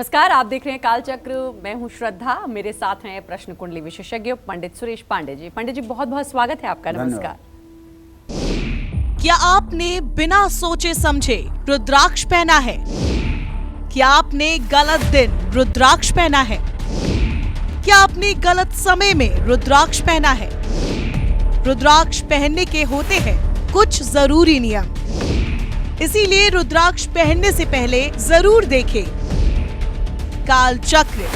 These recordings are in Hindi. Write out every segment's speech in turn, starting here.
नमस्कार, आप देख रहे हैं कालचक्र। मैं हूं श्रद्धा, मेरे साथ हैं प्रश्न कुंडली विशेषज्ञ पंडित सुरेश पांडे जी। पंडित जी, बहुत बहुत स्वागत है आपका। नमस्कार। क्या आपने बिना सोचे समझे रुद्राक्ष पहना है? क्या आपने गलत दिन रुद्राक्ष पहना है? क्या आपने गलत समय में रुद्राक्ष पहना है? रुद्राक्ष पहनने के होते हैं कुछ जरूरी नियम, इसीलिए रुद्राक्ष पहनने से पहले जरूर देखें कालचक्र।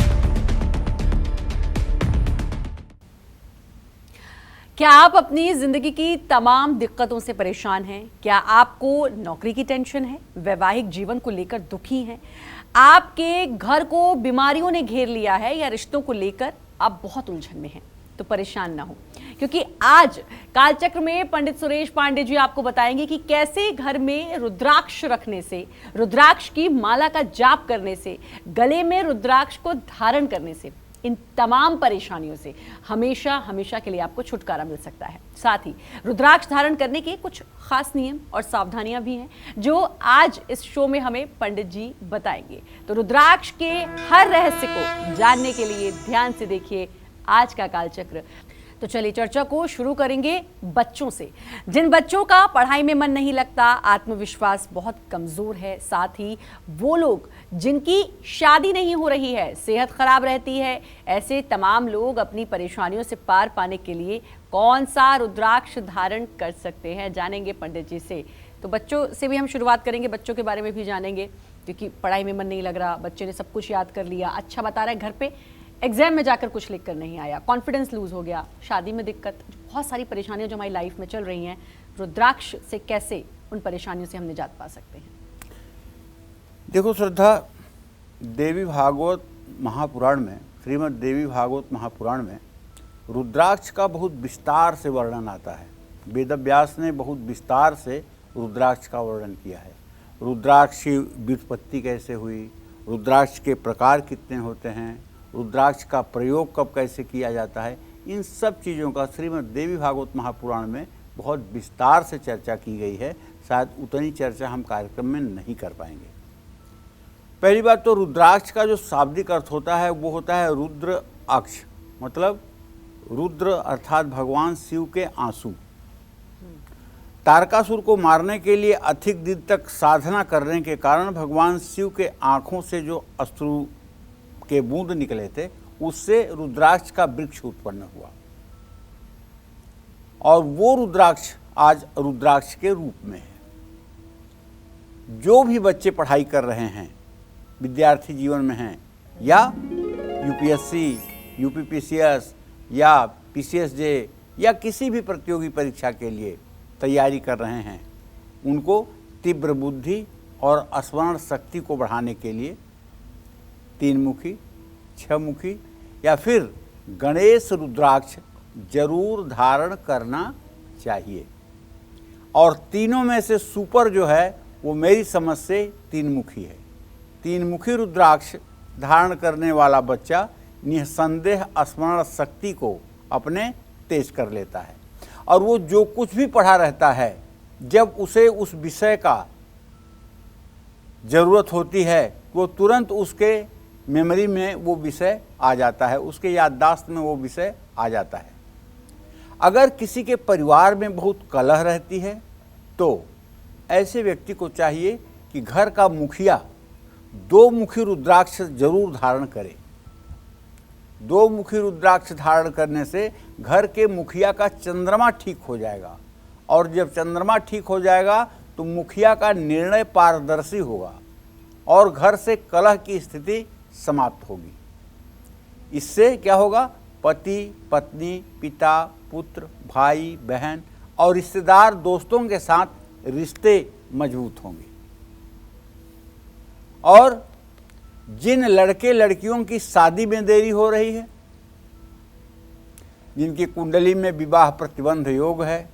क्या आप अपनी जिंदगी की तमाम दिक्कतों से परेशान हैं? क्या आपको नौकरी की टेंशन है? वैवाहिक जीवन को लेकर दुखी हैं? आपके घर को बीमारियों ने घेर लिया है या रिश्तों को लेकर आप बहुत उलझन में हैं? तो परेशान ना हो, क्योंकि आज कालचक्र में पंडित सुरेश पांडे जी आपको बताएंगे कि कैसे घर में रुद्राक्ष रखने से, रुद्राक्ष की माला का जाप करने से, गले में रुद्राक्ष को धारण करने से, इन तमाम परेशानियों से हमेशा हमेशा के लिए आपको छुटकारा मिल सकता है। साथ ही रुद्राक्ष धारण करने के कुछ खास नियम और सावधानियां भी हैं जो आज इस शो में हमें पंडित जी बताएंगे। तो रुद्राक्ष के हर रहस्य को जानने के लिए ध्यान से देखिए आज का कालचक्र। तो चलिए चर्चा को शुरू करेंगे बच्चों से। जिन बच्चों का पढ़ाई में मन नहीं लगता, आत्मविश्वास बहुत कमजोर है, साथ ही वो लोग जिनकी शादी नहीं हो रही है, सेहत खराब रहती है, ऐसे तमाम लोग अपनी परेशानियों से पार पाने के लिए कौन सा रुद्राक्ष धारण कर सकते हैं, जानेंगे पंडित जी से। तो बच्चों से भी हम शुरुआत करेंगे, बच्चों के बारे में भी जानेंगे, क्योंकि पढ़ाई में मन नहीं लग रहा, बच्चे ने सब कुछ याद कर लिया, अच्छा बता रहा है घर पे, एग्जाम में जाकर कुछ लिख कर नहीं आया, कॉन्फिडेंस लूज हो गया, शादी में दिक्कत, बहुत सारी परेशानियां जो हमारी लाइफ में चल रही हैं, रुद्राक्ष से कैसे उन परेशानियों से हम निजात पा सकते हैं? देखो श्रद्धा, देवी भागवत महापुराण में, श्रीमद् देवी भागवत महापुराण में रुद्राक्ष का बहुत विस्तार से वर्णन आता है। वेदव्यास ने बहुत विस्तार से रुद्राक्ष का वर्णन किया है। रुद्राक्ष की व्युत्पत्ति कैसे हुई, रुद्राक्ष के प्रकार कितने होते हैं, रुद्राक्ष का प्रयोग कब कैसे किया जाता है, इन सब चीज़ों का श्रीमद् देवी भागवत महापुराण में बहुत विस्तार से चर्चा की गई है। शायद उतनी चर्चा हम कार्यक्रम में नहीं कर पाएंगे। पहली बात तो रुद्राक्ष का जो शाब्दिक अर्थ होता है वो होता है रुद्र अक्ष, मतलब रुद्र अर्थात भगवान शिव के आंसू। तारकासुर को मारने के लिए अधिक दिन तक साधना करने के कारण भगवान शिव के आँखों से जो अश्रु के बूंद निकले थे, उससे रुद्राक्ष का वृक्ष उत्पन्न हुआ और वो रुद्राक्ष आज रुद्राक्ष के रूप में है। जो भी बच्चे पढ़ाई कर रहे हैं, विद्यार्थी जीवन में हैं, या यूपीएससी, यूपीपीसीएस या पीसीएसजे या किसी भी प्रतियोगी परीक्षा के लिए तैयारी कर रहे हैं, उनको तीव्र बुद्धि और स्मरण शक्ति को बढ़ाने के लिए 3 मुखी, 6 मुखी या फिर गणेश रुद्राक्ष जरूर धारण करना चाहिए। और तीनों में से सुपर जो है वो मेरी समझ से 3 मुखी है। 3 मुखी रुद्राक्ष धारण करने वाला बच्चा निसंदेह स्मरण शक्ति को अपने तेज कर लेता है और वो जो कुछ भी पढ़ा रहता है, जब उसे उस विषय का ज़रूरत होती है वो तुरंत उसके मेमोरी में वो विषय आ जाता है, उसके याददाश्त में वो विषय आ जाता है। अगर किसी के परिवार में बहुत कलह रहती है तो ऐसे व्यक्ति को चाहिए कि घर का मुखिया 2 मुखी रुद्राक्ष जरूर धारण करे। 2 मुखी रुद्राक्ष धारण करने से घर के मुखिया का चंद्रमा ठीक हो जाएगा और जब चंद्रमा ठीक हो जाएगा तो मुखिया का निर्णय पारदर्शी होगा और घर से कलह की स्थिति समाप्त होगी। इससे क्या होगा, पति पत्नी, पिता पुत्र, भाई बहन और रिश्तेदार दोस्तों के साथ रिश्ते मजबूत होंगे। और जिन लड़के लड़कियों की शादी में देरी हो रही है, जिनकी कुंडली में विवाह प्रतिबंध योग है,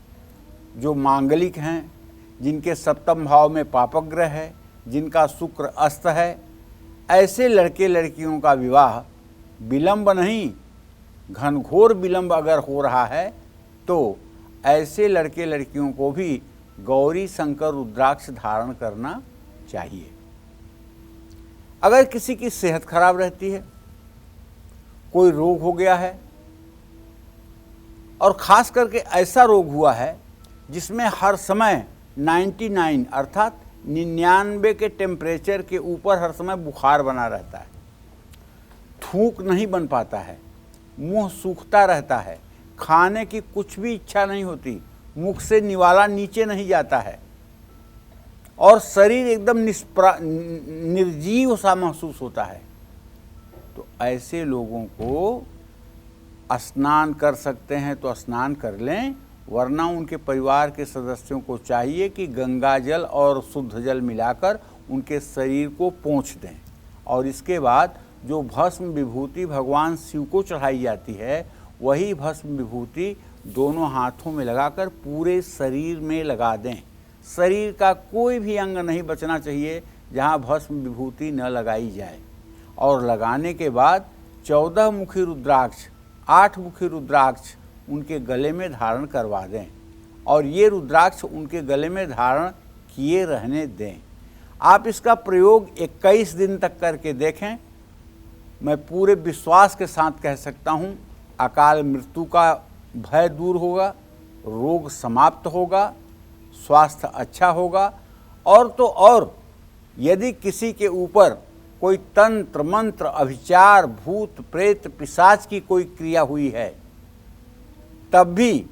जो मांगलिक हैं, जिनके सप्तम भाव में पापग्रह है, जिनका शुक्र अस्त है, ऐसे लड़के लड़कियों का विवाह विलंब नहीं, घनघोर विलंब अगर हो रहा है तो ऐसे लड़के लड़कियों को भी गौरी शंकर रुद्राक्ष धारण करना चाहिए। अगर किसी की सेहत खराब रहती है, कोई रोग हो गया है, और ख़ास करके ऐसा रोग हुआ है जिसमें हर समय 99 अर्थात 99 के टेम्परेचर के ऊपर हर समय बुखार बना रहता है, थूक नहीं बन पाता है, मुंह सूखता रहता है, खाने की कुछ भी इच्छा नहीं होती, मुख से निवाला नीचे नहीं जाता है और शरीर एकदम निर्जीव सा महसूस होता है, तो ऐसे लोगों को स्नान कर सकते हैं तो स्नान कर लें, वरना उनके परिवार के सदस्यों को चाहिए कि गंगा जल और शुद्ध जल मिलाकर उनके शरीर को पोंछ दें और इसके बाद जो भस्म विभूति भगवान शिव को चढ़ाई जाती है वही भस्म विभूति दोनों हाथों में लगाकर पूरे शरीर में लगा दें। शरीर का कोई भी अंग नहीं बचना चाहिए जहाँ भस्म विभूति न लगाई जाए। और लगाने के बाद 14 मुखी रुद्राक्ष, 8 मुखी रुद्राक्ष उनके गले में धारण करवा दें और ये रुद्राक्ष उनके गले में धारण किए रहने दें। आप इसका प्रयोग 21 दिन तक करके देखें। मैं पूरे विश्वास के साथ कह सकता हूँ, अकाल मृत्यु का भय दूर होगा, रोग समाप्त होगा, स्वास्थ्य अच्छा होगा। और तो और यदि किसी के ऊपर कोई तंत्र मंत्र अभिचार भूत प्रेत पिशाच की कोई क्रिया हुई है, तब भी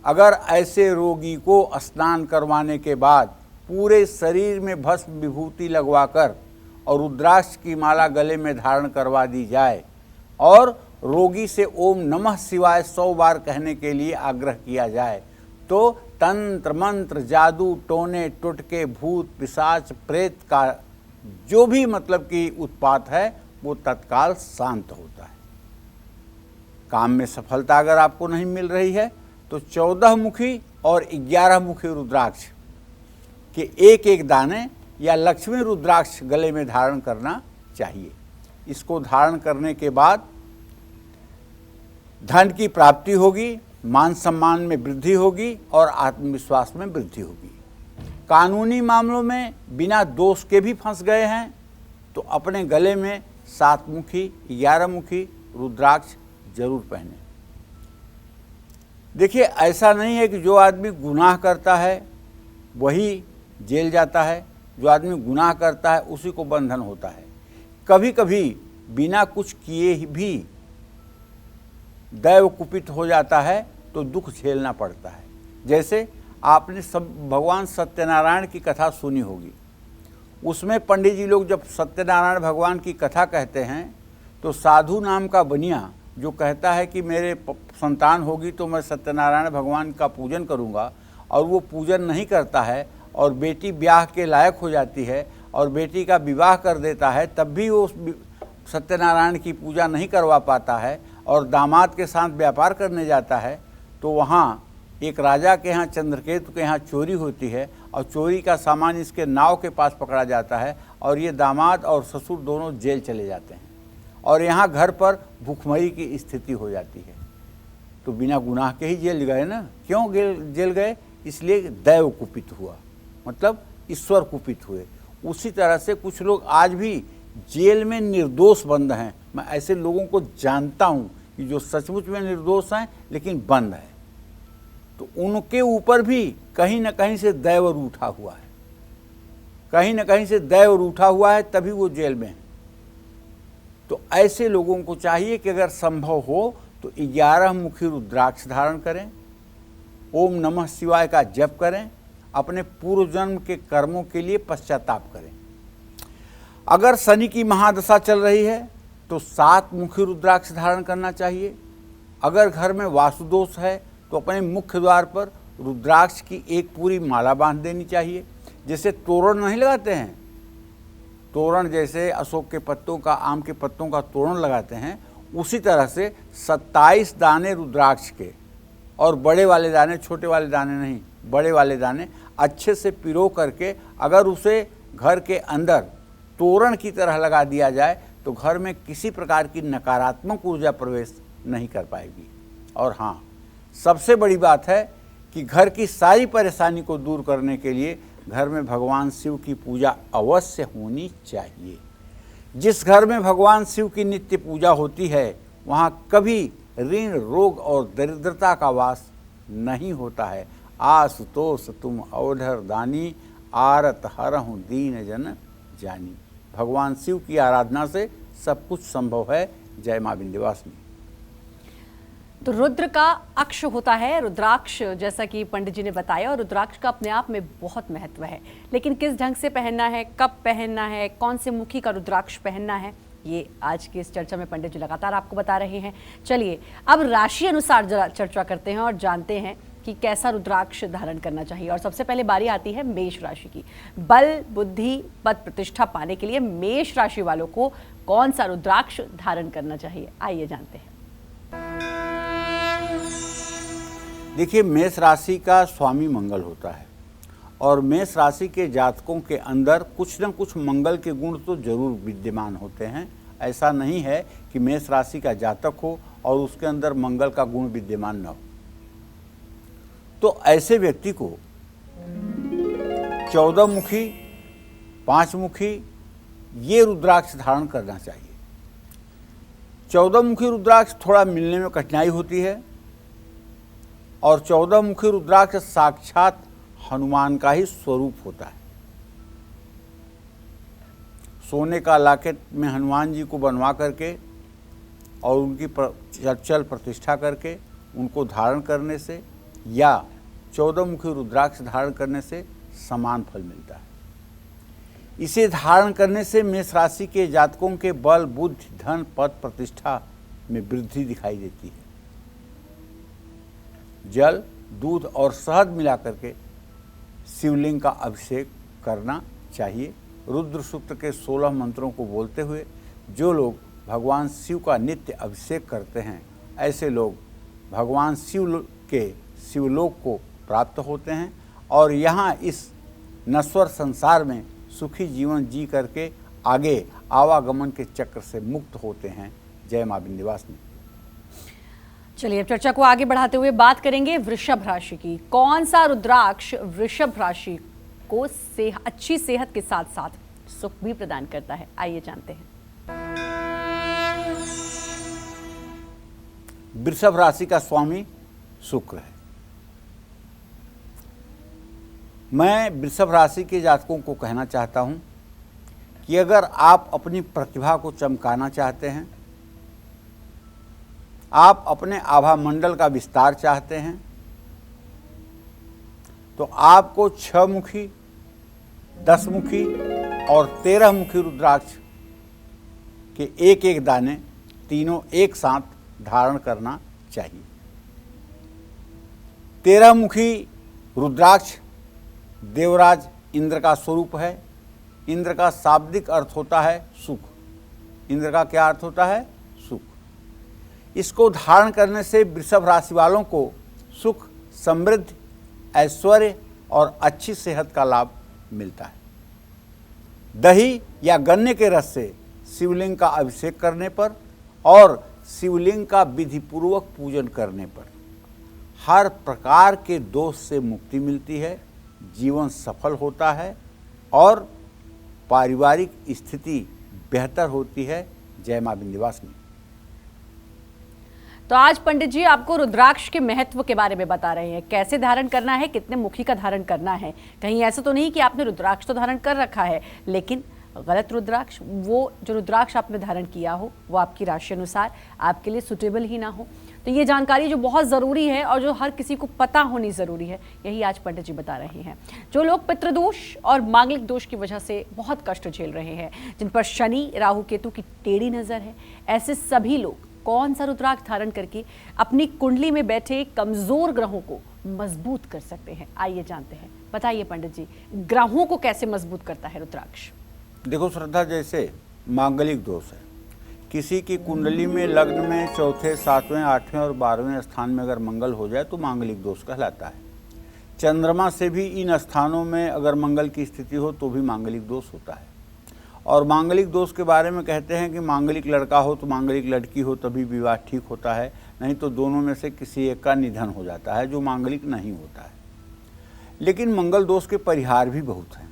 अगर ऐसे रोगी को स्नान करवाने के बाद पूरे शरीर में भस्म विभूति लगवाकर और रुद्राक्ष की माला गले में धारण करवा दी जाए और रोगी से ओम नमः शिवाय 100 बार कहने के लिए आग्रह किया जाए, तो तंत्र मंत्र जादू टोने टुटके भूत पिशाच प्रेत का जो भी मतलब कि उत्पात है वो तत्काल शांत होता है। काम में सफलता अगर आपको नहीं मिल रही है तो 14 मुखी और 11 मुखी रुद्राक्ष के एक एक दाने या लक्ष्मी रुद्राक्ष गले में धारण करना चाहिए। इसको धारण करने के बाद धन की प्राप्ति होगी, मान सम्मान में वृद्धि होगी और आत्मविश्वास में वृद्धि होगी। कानूनी मामलों में बिना दोष के भी फंस गए हैं तो अपने गले में 7 मुखी 11 मुखी रुद्राक्ष जरूर पहने। देखिए, ऐसा नहीं है कि जो आदमी गुनाह करता है वही जेल जाता है, जो आदमी गुनाह करता है उसी को बंधन होता है। कभी कभी बिना कुछ किए भी दैव कुपित हो जाता है तो दुख झेलना पड़ता है। जैसे आपने सब भगवान सत्यनारायण की कथा सुनी होगी, उसमें पंडित जी लोग जब सत्यनारायण भगवान की कथा कहते हैं तो साधु नाम का बनिया जो कहता है कि मेरे संतान होगी तो मैं सत्यनारायण भगवान का पूजन करूंगा, और वो पूजन नहीं करता है और बेटी ब्याह के लायक हो जाती है और बेटी का विवाह कर देता है, तब भी वो सत्यनारायण की पूजा नहीं करवा पाता है और दामाद के साथ व्यापार करने जाता है, तो वहाँ एक राजा के यहाँ चंद्रकेतु के यहाँ चोरी होती है और चोरी का सामान इसके नाव के पास पकड़ा जाता है और ये दामाद और ससुर दोनों जेल चले जाते हैं और यहाँ घर पर भूखमरी की स्थिति हो जाती है। तो बिना गुनाह के ही जेल गए ना। क्यों जेल गए? इसलिए दैव कुपित हुआ, मतलब ईश्वर कुपित हुए। उसी तरह से कुछ लोग आज भी जेल में निर्दोष बंद हैं। मैं ऐसे लोगों को जानता हूँ कि जो सचमुच में निर्दोष हैं लेकिन बंद है, तो उनके ऊपर भी कहीं न कहीं से दैव रूठा हुआ है, कहीं न कहीं से दैव रूठा हुआ है, तभी वो जेल में है। तो ऐसे लोगों को चाहिए कि अगर संभव हो तो 11 मुखी रुद्राक्ष धारण करें, ओम नमः शिवाय का जप करें, अपने पूर्व जन्म के कर्मों के लिए पश्चाताप करें। अगर शनि की महादशा चल रही है तो 7 मुखी रुद्राक्ष धारण करना चाहिए। अगर घर में वास्तुदोष है तो अपने मुख्य द्वार पर रुद्राक्ष की एक पूरी माला बांध देनी चाहिए। जैसे तोरण नहीं लगाते हैं, तोरण जैसे अशोक के पत्तों का, आम के पत्तों का तोरण लगाते हैं, उसी तरह से 27 दाने रुद्राक्ष के और बड़े वाले दाने, छोटे वाले दाने नहीं, बड़े वाले दाने अच्छे से पिरो करके अगर उसे घर के अंदर तोरण की तरह लगा दिया जाए तो घर में किसी प्रकार की नकारात्मक ऊर्जा प्रवेश नहीं कर पाएगी। और हाँ, सबसे बड़ी बात है कि घर की सारी परेशानी को दूर करने के लिए घर में भगवान शिव की पूजा अवश्य होनी चाहिए। जिस घर में भगवान शिव की नित्य पूजा होती है वहाँ कभी ऋण, रोग और दरिद्रता का वास नहीं होता है। आशुतोष तुम अवधर दानी, आरत हरहु दीन जन जानी। भगवान शिव की आराधना से सब कुछ संभव है। जय मां विंध्यवासिनी। तो रुद्र का अक्ष होता है रुद्राक्ष, जैसा कि पंडित जी ने बताया, और रुद्राक्ष का अपने आप में बहुत महत्व है। लेकिन किस ढंग से पहनना है, कब पहनना है, कौन से मुखी का रुद्राक्ष पहनना है, ये आज की इस चर्चा में पंडित जी लगातार आपको बता रहे हैं। चलिए अब राशि अनुसार जरा चर्चा करते हैं और जानते हैं कि कैसा रुद्राक्ष धारण करना चाहिए। और सबसे पहले बारी आती है मेष राशि की। बल, बुद्धि, पद, प्रतिष्ठा पाने के लिए मेष राशि वालों को कौन सा रुद्राक्ष धारण करना चाहिए, आइए जानते हैं। देखिए, मेष राशि का स्वामी मंगल होता है और मेष राशि के जातकों के अंदर कुछ न कुछ मंगल के गुण तो जरूर विद्यमान होते हैं। ऐसा नहीं है कि मेष राशि का जातक हो और उसके अंदर मंगल का गुण विद्यमान न हो। तो ऐसे व्यक्ति को 14 मुखी, 5 मुखी ये रुद्राक्ष धारण करना चाहिए। 14 मुखी रुद्राक्ष थोड़ा मिलने में कठिनाई होती है और 14 मुखी रुद्राक्ष साक्षात हनुमान का ही स्वरूप होता है। सोने का लॉकेट में हनुमान जी को बनवा करके और उनकी चल प्रतिष्ठा करके उनको धारण करने से या 14 मुखी रुद्राक्ष धारण करने से समान फल मिलता है। इसे धारण करने से मेष राशि के जातकों के बल, बुद्धि, धन, पद, प्रतिष्ठा में वृद्धि दिखाई देती है। जल, दूध और शहद मिलाकर के शिवलिंग का अभिषेक करना चाहिए। रुद्र सूक्त के 16 मंत्रों को बोलते हुए जो लोग भगवान शिव का नित्य अभिषेक करते हैं, ऐसे लोग भगवान शिव के शिवलोक को प्राप्त होते हैं और यहाँ इस नश्वर संसार में सुखी जीवन जी करके आगे आवागमन के चक्र से मुक्त होते हैं। जय मां विंध्यवासिनी। चलिए अब चर्चा को आगे बढ़ाते हुए बात करेंगे वृषभ राशि की। कौन सा रुद्राक्ष वृषभ राशि को अच्छी सेहत के साथ साथ सुख भी प्रदान करता है, आइए जानते हैं। वृषभ राशि का स्वामी शुक्र है। मैं वृषभ राशि के जातकों को कहना चाहता हूं कि अगर आप अपनी प्रतिभा को चमकाना चाहते हैं, आप अपने आभा मंडल का विस्तार चाहते हैं, तो आपको 6 मुखी, 10 मुखी और 13 मुखी रुद्राक्ष के एक एक दाने तीनों एक साथ धारण करना चाहिए। 13 मुखी रुद्राक्ष देवराज इंद्र का स्वरूप है। इंद्र का शाब्दिक अर्थ होता है सुख। इंद्र का क्या अर्थ होता है? सुख। इसको धारण करने से वृषभ राशि वालों को सुख, समृद्धि, ऐश्वर्य और अच्छी सेहत का लाभ मिलता है। दही या गन्ने के रस से शिवलिंग का अभिषेक करने पर और शिवलिंग का विधि पूर्वक पूजन करने पर हर प्रकार के दोष से मुक्ति मिलती है, जीवन सफल होता है और पारिवारिक स्थिति बेहतर होती है। जय मां विंध्यवासिनी। तो आज पंडित जी आपको रुद्राक्ष के महत्व के बारे में बता रहे हैं, कैसे धारण करना है, कितने मुखी का धारण करना है। कहीं ऐसा तो नहीं कि आपने रुद्राक्ष तो धारण कर रखा है लेकिन गलत रुद्राक्ष, वो जो रुद्राक्ष आपने धारण किया हो वो आपकी राशि अनुसार आपके लिए सुटेबल ही ना हो। तो ये जानकारी जो बहुत ज़रूरी है और जो हर किसी को पता होनी ज़रूरी है, यही आज पंडित जी बता रहे हैं। जो लोग पितृदोष और मांगलिक दोष की वजह से बहुत कष्ट झेल रहे हैं, जिन पर शनि, राहु, केतु की टेढ़ी नज़र है, ऐसे सभी लोग कौन सा रुद्राक्ष धारण करके अपनी कुंडली में बैठे कमज़ोर ग्रहों को मजबूत कर सकते हैं, आइए जानते हैं। बताइए पंडित जी, ग्रहों को कैसे मजबूत करता है रुद्राक्ष? देखो श्रद्धा, जैसे मांगलिक दोष है, किसी की कुंडली में लग्न में चौथे, 7वें, 8वें और 12वें स्थान में अगर मंगल हो जाए तो मांगलिक दोष कहलाता है। चंद्रमा से भी इन स्थानों में अगर मंगल की स्थिति हो तो भी मांगलिक दोष होता है। और मांगलिक दोष के बारे में कहते हैं कि मांगलिक लड़का हो तो मांगलिक लड़की हो तभी विवाह ठीक होता है, नहीं तो दोनों में से किसी एक का निधन हो जाता है जो मांगलिक नहीं होता है। लेकिन मंगल दोष के परिहार भी बहुत हैं।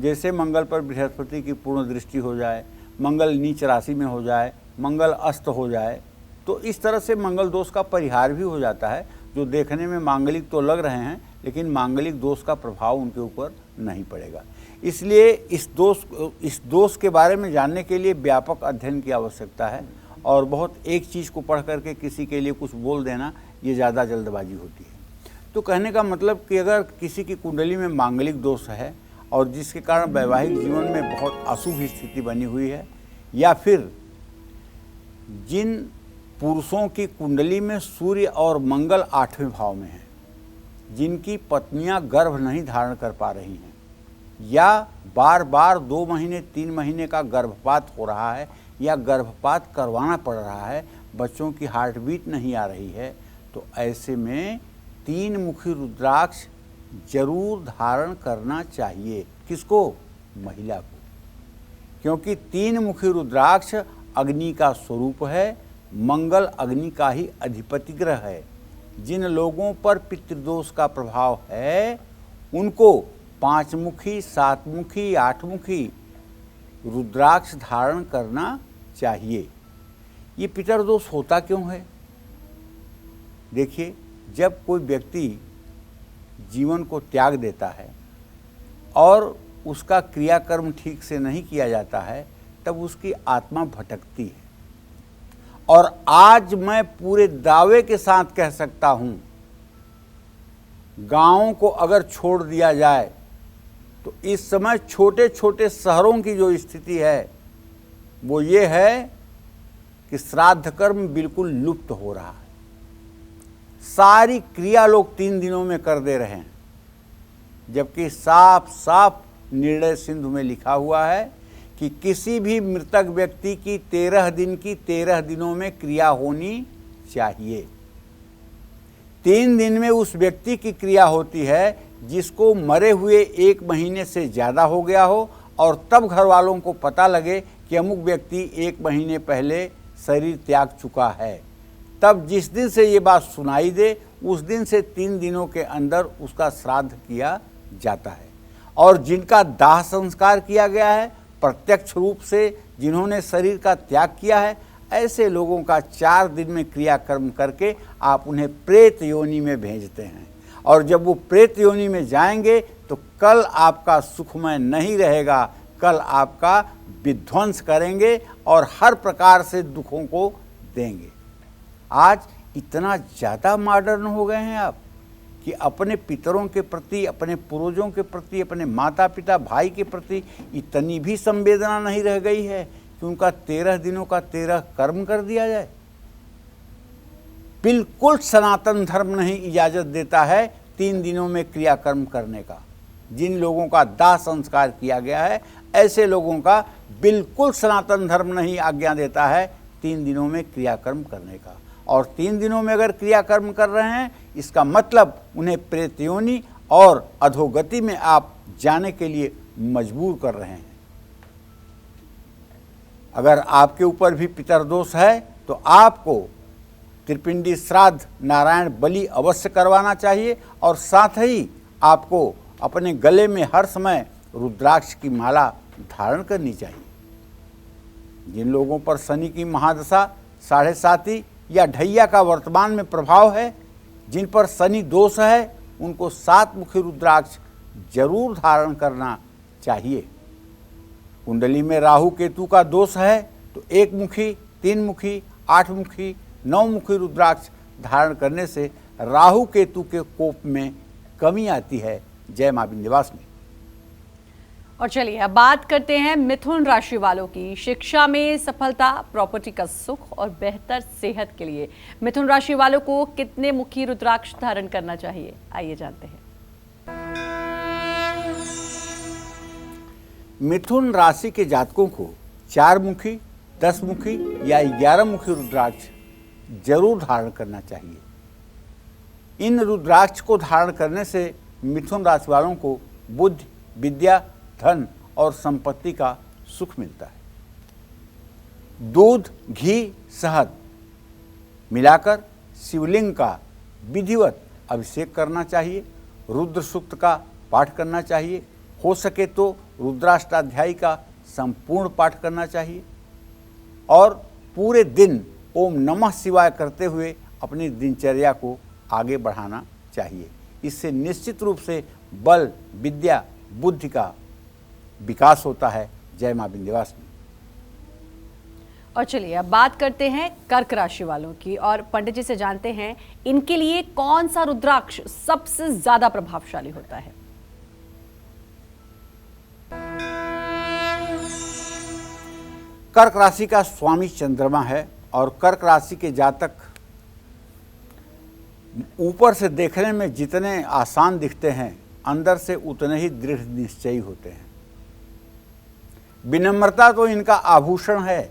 जैसे मंगल पर बृहस्पति की पूर्ण दृष्टि हो जाए, मंगल नीच राशि में हो जाए, मंगल अस्त हो जाए, तो इस तरह से मंगल दोष का परिहार भी हो जाता है। जो देखने में मांगलिक तो लग रहे हैं लेकिन मांगलिक दोष का प्रभाव उनके ऊपर नहीं पड़ेगा। इसलिए इस दोष के बारे में जानने के लिए व्यापक अध्ययन की आवश्यकता है और बहुत एक चीज़ को पढ़ करके किसी के लिए कुछ बोल देना ये ज़्यादा जल्दबाजी होती है। तो कहने का मतलब कि अगर किसी की कुंडली में मांगलिक दोष है और जिसके कारण वैवाहिक जीवन में बहुत अशुभ स्थिति बनी हुई है, या फिर जिन पुरुषों की कुंडली में सूर्य और मंगल 8वें भाव में हैं, जिनकी पत्नियां गर्भ नहीं धारण कर पा रही हैं, या बार बार 2 महीने 3 महीने का गर्भपात हो रहा है या गर्भपात करवाना पड़ रहा है, बच्चों की हार्ट बीट नहीं आ रही है, तो ऐसे में 3 मुखी रुद्राक्ष जरूर धारण करना चाहिए। किसको? महिला को, क्योंकि 3 मुखी रुद्राक्ष अग्नि का स्वरूप है। मंगल अग्नि का ही अधिपति ग्रह है। जिन लोगों पर पितृदोष का प्रभाव है उनको 5 मुखी, 7 मुखी, 8 मुखी रुद्राक्ष धारण करना चाहिए। ये पितृदोष होता क्यों है? देखिए, जब कोई व्यक्ति जीवन को त्याग देता है और उसका क्रियाकर्म ठीक से नहीं किया जाता है, तब उसकी आत्मा भटकती है। और आज मैं पूरे दावे के साथ कह सकता हूं, गांवों को अगर छोड़ दिया जाए तो इस समय छोटे छोटे शहरों की जो स्थिति है वो ये है कि श्राद्ध कर्म बिल्कुल लुप्त हो रहा है। सारी क्रिया लोग 3 दिनों में कर दे रहे हैं, जबकि साफ साफ निर्णय सिंधु में लिखा हुआ है कि किसी भी मृतक व्यक्ति की 13 दिन की 13 दिनों में क्रिया होनी चाहिए। 3 दिन में उस व्यक्ति की क्रिया होती है जिसको मरे हुए 1 महीने से ज़्यादा हो गया हो और तब घर वालों को पता लगे कि अमुक व्यक्ति 1 महीने पहले शरीर त्याग चुका है। तब जिस दिन से ये बात सुनाई दे उस दिन से 3 दिनों के अंदर उसका श्राद्ध किया जाता है। और जिनका दाह संस्कार किया गया है प्रत्यक्ष रूप से, जिन्होंने शरीर का त्याग किया है, ऐसे लोगों का 4 दिन में क्रियाकर्म करके आप उन्हें प्रेत योनि में भेजते हैं। और जब वो प्रेत योनि में जाएंगे तो कल आपका सुखमय नहीं रहेगा, कल आपका विध्वंस करेंगे और हर प्रकार से दुखों को देंगे। आज इतना ज़्यादा मॉडर्न हो गए हैं आप कि अपने पितरों के प्रति, अपने पूर्वजों के प्रति, अपने माता पिता भाई के प्रति इतनी भी संवेदना नहीं रह गई है कि उनका 13 दिनों का 13 कर्म कर दिया जाए। बिल्कुल सनातन धर्म नहीं इजाज़त देता है 3 दिनों में क्रियाकर्म करने का। जिन लोगों का दाह संस्कार किया गया है ऐसे लोगों का बिल्कुल सनातन धर्म नहीं आज्ञा देता है 3 दिनों में क्रियाकर्म करने का। और 3 दिनों में अगर क्रियाकर्म कर रहे हैं इसका मतलब उन्हें प्रेत योनि और अधोगति में आप जाने के लिए मजबूर कर रहे हैं। अगर आपके ऊपर भी पितरदोष है तो आपको त्रिपिंडी श्राद्ध, नारायण बलि अवश्य करवाना चाहिए और साथ ही आपको अपने गले में हर समय रुद्राक्ष की माला धारण करनी चाहिए। जिन लोगों पर शनि की महादशा, 7.5 या ढैया का वर्तमान में प्रभाव है, जिन पर शनि दोष है, उनको 7 मुखी रुद्राक्ष जरूर धारण करना चाहिए। कुंडली में राहु केतु का दोष है तो 1 मुखी, 3 मुखी, 8 मुखी, 9 मुखी रुद्राक्ष धारण करने से राहु केतु के कोप में कमी आती है। जय मां विंध्यवासिनी। और चलिए अब बात करते हैं मिथुन राशि वालों की। शिक्षा में सफलता, प्रॉपर्टी का सुख और बेहतर सेहत के लिए मिथुन राशि वालों को कितने मुखी रुद्राक्ष धारण करना चाहिए, आइए जानते हैं। मिथुन राशि के जातकों को 4 मुखी, 10 मुखी या 11 मुखी रुद्राक्ष जरूर धारण करना चाहिए। इन रुद्राक्ष को धारण करने से मिथुन राशि वालों को बुद्धि, विद्या, धन और संपत्ति का सुख मिलता है। दूध, घी, शहद मिलाकर शिवलिंग का विधिवत अभिषेक करना चाहिए। रुद्र सूक्त का पाठ करना चाहिए। हो सके तो रुद्राष्टाध्यायी का संपूर्ण पाठ करना चाहिए और पूरे दिन ओम नमः शिवाय करते हुए अपनी दिनचर्या को आगे बढ़ाना चाहिए। इससे निश्चित रूप से बल, विद्या, बुद्धि का विकास होता है। जय मां विंध्यवासिनी। और चलिए अब बात करते हैं कर्क राशि वालों की और पंडित जी से जानते हैं इनके लिए कौन सा रुद्राक्ष सबसे ज्यादा प्रभावशाली होता है। कर्क राशि का स्वामी चंद्रमा है और कर्क राशि के जातक ऊपर से देखने में जितने आसान दिखते हैं, अंदर से उतने ही दृढ़ निश्चयी होते हैं। विनम्रता तो इनका आभूषण है,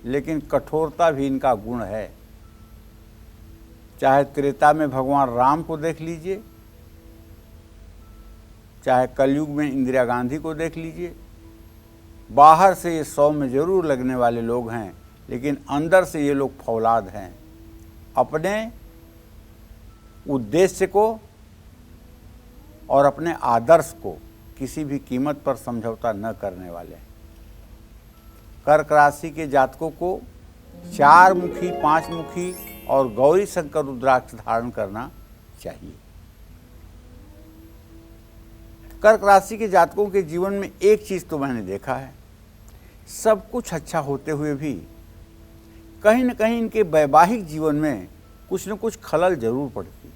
लेकिन कठोरता भी इनका गुण है। चाहे त्रेता में भगवान राम को देख लीजिए, चाहे कलयुग में इंदिरा गांधी को देख लीजिए। बाहर से ये सौम्य जरूर लगने वाले लोग हैं, लेकिन अंदर से ये लोग फौलाद हैं। अपने उद्देश्य को और अपने आदर्श को किसी भी कीमत पर समझौता न करने वाले हैं। कर्क राशि के जातकों को 4 मुखी, 5 मुखी और गौरी शंकर रुद्राक्ष धारण करना चाहिए। कर्क राशि के जातकों के जीवन में एक चीज तो मैंने देखा है, सब कुछ अच्छा होते हुए भी कहीं न कहीं इनके वैवाहिक जीवन में कुछ न कुछ खलल जरूर पड़ती।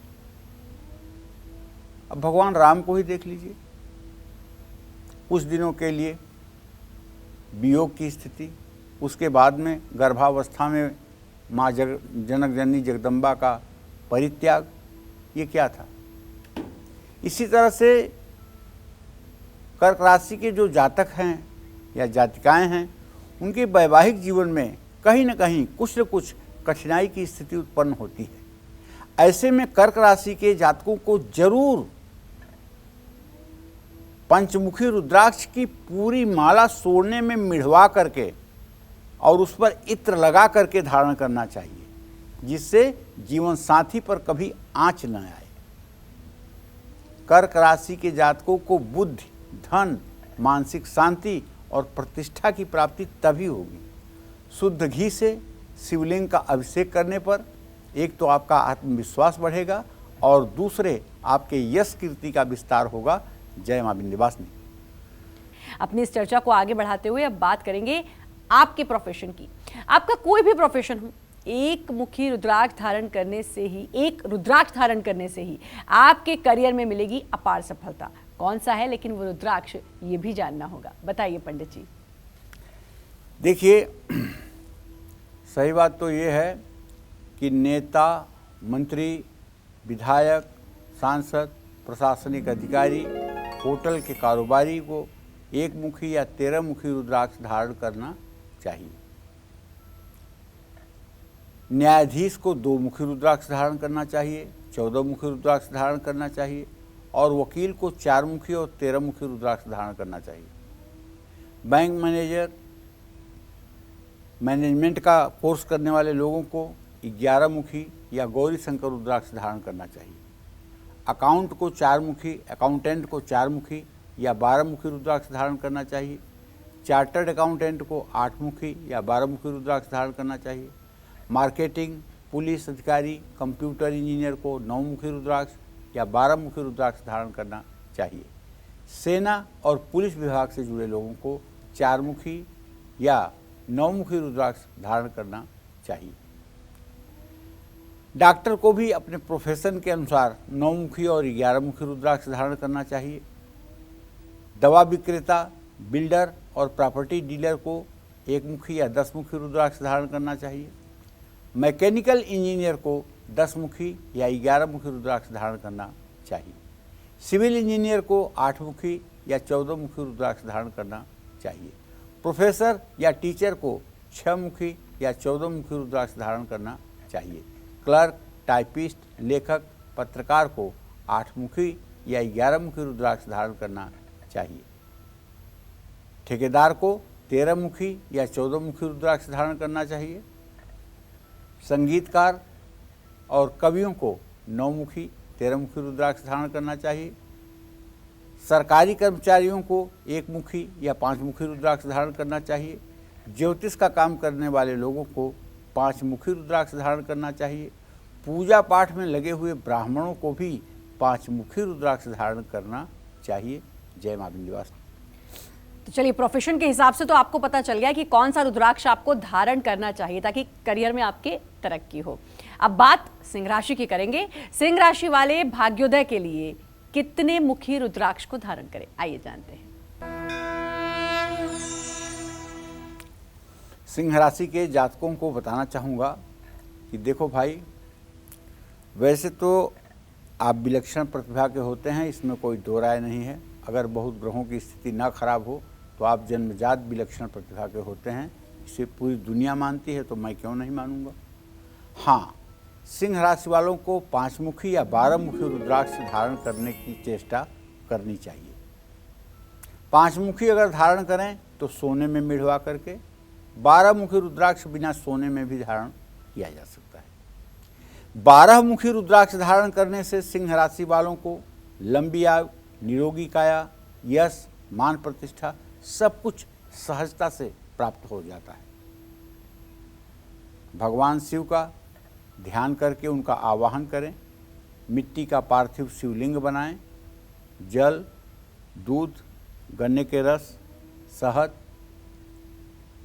अब भगवान राम को ही देख लीजिए, कुछ दिनों के लिए वियोग की स्थिति, उसके बाद में गर्भावस्था में माँ जनक जननी जगदम्बा का परित्याग, ये क्या था। इसी तरह से कर्क राशि के जो जातक हैं या जातिकाएं हैं, उनके वैवाहिक जीवन में कहीं न कहीं कुछ न कुछ कठिनाई की स्थिति उत्पन्न होती है। ऐसे में कर्क राशि के जातकों को जरूर पंचमुखी रुद्राक्ष की पूरी माला सोने में मिढ़वा करके और उस पर इत्र लगा करके धारण करना चाहिए, जिससे जीवन साथी पर कभी आंच न आए। कर्क राशि के जातकों को बुद्धि, धन, मानसिक शांति और प्रतिष्ठा की प्राप्ति तभी होगी। शुद्ध घी से शिवलिंग का अभिषेक करने पर एक तो आपका आत्मविश्वास बढ़ेगा और दूसरे आपके यश कीर्ति का विस्तार होगा। जय मां विंध्यवासिनी। अपनी इस चर्चा को आगे बढ़ाते हुए अब बात करेंगे आपके प्रोफेशन की। आपका कोई भी प्रोफेशन हो, एक मुखी रुद्राक्ष धारण करने से ही, एक रुद्राक्ष धारण करने से ही आपके करियर में मिलेगी अपार सफलता। कौन सा है लेकिन वो रुद्राक्ष, ये भी जानना होगा। बताइए पंडित जी। देखिए, सही बात तो ये है कि नेता, मंत्री, विधायक, सांसद, प्रशासनिक अधिकारी, होटल के कारोबारी को 1 मुखी या 13 मुखी रुद्राक्ष धारण करना चाहिए। न्यायाधीश को 2 मुखी रुद्राक्ष धारण करना चाहिए, 14 मुखी रुद्राक्ष धारण करना चाहिए और वकील को 4 मुखी और 13 मुखी रुद्राक्ष धारण करना चाहिए। बैंक मैनेजर, मैनेजमेंट का कोर्स करने वाले लोगों को 11 मुखी या गौरी शंकर रुद्राक्ष धारण करना चाहिए। अकाउंट को 4 मुखी, अकाउंटेंट को 4 मुखी या 12 मुखी रुद्राक्ष धारण करना चाहिए। चार्टर्ड अकाउंटेंट को 8 मुखी या 12 मुखी रुद्राक्ष धारण करना चाहिए। मार्केटिंग, पुलिस अधिकारी, कंप्यूटर इंजीनियर को 9 मुखी रुद्राक्ष या 12 मुखी रुद्राक्ष धारण करना चाहिए। सेना और पुलिस विभाग से जुड़े लोगों को 4 मुखी या 9 मुखी रुद्राक्ष धारण करना चाहिए। डॉक्टर को भी अपने प्रोफेशन के अनुसार 9 मुखी और 11 मुखी रुद्राक्ष धारण करना चाहिए। दवा विक्रेता, बिल्डर और प्रॉपर्टी डीलर को 1 मुखी या 10 मुखी रुद्राक्ष धारण करना चाहिए। मैकेनिकल इंजीनियर को 10 मुखी या 11 मुखी रुद्राक्ष धारण करना चाहिए। सिविल इंजीनियर को 8 मुखी या 14 मुखी रुद्राक्ष धारण करना चाहिए। प्रोफेसर या टीचर को 6 मुखी या 14 मुखी रुद्राक्ष धारण करना चाहिए। क्लर्क, टाइपिस्ट, लेखक, पत्रकार को 8 मुखी या 11 मुखी रुद्राक्ष धारण करना चाहिए। ठेकेदार को 13 मुखी या 14 मुखी रुद्राक्ष धारण करना चाहिए। संगीतकार और कवियों को 9 मुखी, 13 मुखी रुद्राक्ष धारण करना चाहिए। सरकारी कर्मचारियों को 1 मुखी या 5 मुखी रुद्राक्ष धारण करना चाहिए। ज्योतिष का काम करने वाले लोगों को 5 मुखी रुद्राक्ष धारण करना चाहिए। पूजा पाठ में लगे हुए ब्राह्मणों को भी 5 मुखी रुद्राक्ष धारण करना चाहिए। जय मां विंध्यवासिनी। तो चलिए, प्रोफेशन के हिसाब से तो आपको पता चल गया कि कौन सा रुद्राक्ष आपको धारण करना चाहिए ताकि करियर में आपके तरक्की हो। अब बात सिंह राशि की करेंगे। सिंह राशि वाले भाग्योदय के लिए कितने मुखी रुद्राक्ष को धारण करें, आइए जानते हैं। सिंह राशि के जातकों को बताना चाहूँगा कि देखो भाई, वैसे तो आप विलक्षण प्रतिभा के होते हैं, इसमें कोई दो राय नहीं है। अगर बहुत ग्रहों की स्थिति ना खराब हो तो आप जन्मजात विलक्षण प्रतिभा के होते हैं। इसे पूरी दुनिया मानती है तो मैं क्यों नहीं मानूंगा। हाँ, सिंह राशि वालों को 5 मुखी या 12 मुखी रुद्राक्ष धारण करने की चेष्टा करनी चाहिए। 5 मुखी अगर धारण करें तो सोने में मिढ़वा करके, 12 मुखी रुद्राक्ष बिना सोने में भी धारण किया जा सकता है। 12 मुखी रुद्राक्ष धारण करने से सिंह राशि वालों को लंबी आयु, निरोगी काया, यश, मान प्रतिष्ठा सब कुछ सहजता से प्राप्त हो जाता है। भगवान शिव का ध्यान करके उनका आवाहन करें। मिट्टी का पार्थिव शिवलिंग बनाएं। जल, दूध, गन्ने के रस, शहद,